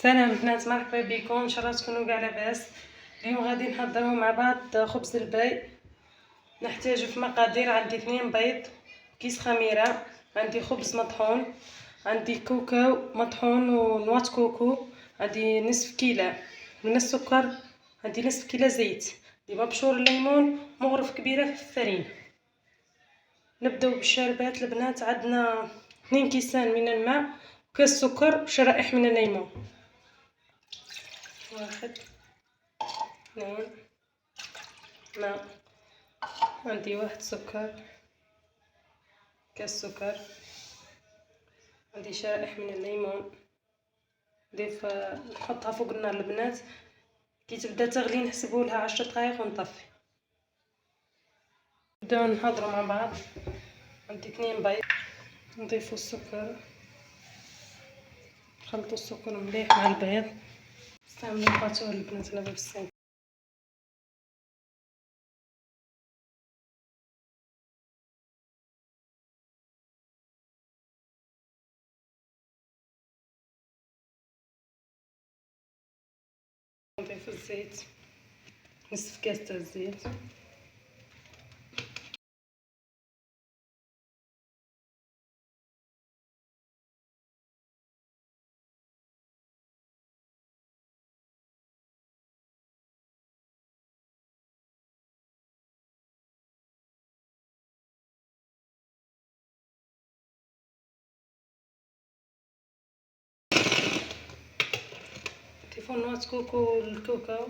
سلام البنات، مرحبا بكم. ان شاء الله تكونوا كاع لاباس. اليوم غادي نحضروا مع بعض خبز الباي. نحتاج في مقادير: عندي 2 بيض، كيس خميره، عندي خبز مطحون، عندي كوكاو مطحون ونواه كوكو، عندي نصف كيلو من السكر، عندي نصف كيلو زيت، عندي مبشور الليمون، مغرف كبيره في الفرين. نبداو بالشربات البنات. عندنا 2 كيسان من الماء وكاس سكر وشرائح من الليمون. 1 2 ماء، عندي 1 سكر، كاس سكر، عندي شرائح من الليمون. نحطها فوق النار البنات، كي تبدا تغلي نحسبوا لها 10 دقائق ونطفي. نبداو نهضروا مع بعض. عندي 2 بيض، نضيفوا السكر، نخلطوا السكر مليح مع البيض. نستعملوا الباتور البنات ولا بالسين. نضيف الزيت، نصف كاس تاع الزيت. نضيفوا نواه كوكو والكاكاو.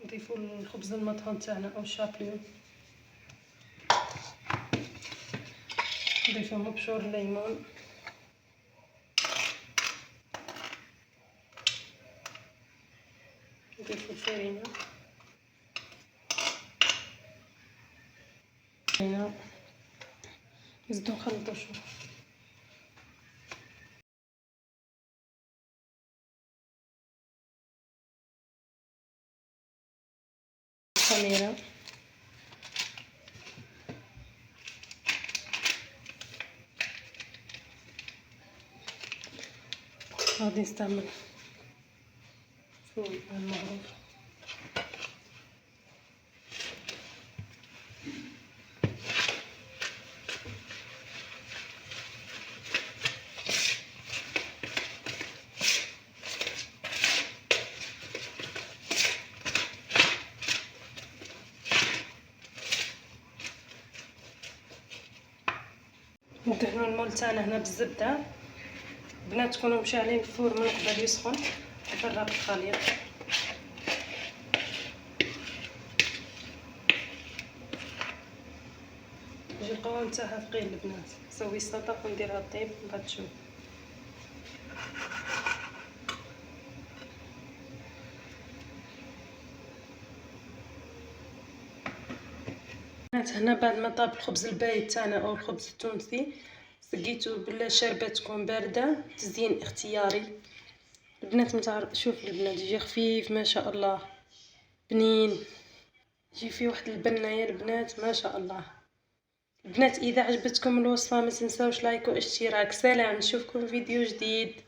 نضيفوا الخبز المطحون تاعنا او الشابليو، نضيفوا مبشور الليمون، نضيفوا الفرينه، نزيدو نخلطو شويه. الخميره، غادي نستعمل فول المغروف، ندهنو المول تاعنا هنا بالزبده. بنات تكونوا مشعلين الفور من قبل يسخن. نفرغ الخليط، يجي القوام تاعها ثقيل البنات. نسوي السطح ونديرها طيب من بعد تشوف. هنا بعد ما طاب الخبز البايت تاعنا او الخبز التونسي، سقيته بالشربة تكون بارده. تزيين اختياري البنات. متعرف شوف البنات يجي خفيف ما شاء الله، بنين، يجي فيه واحد البنه يا البنات ما شاء الله. البنات اذا عجبتكم الوصفه ما تنساوش لايك واشتراك. سلام، نشوفكم فيديو جديد.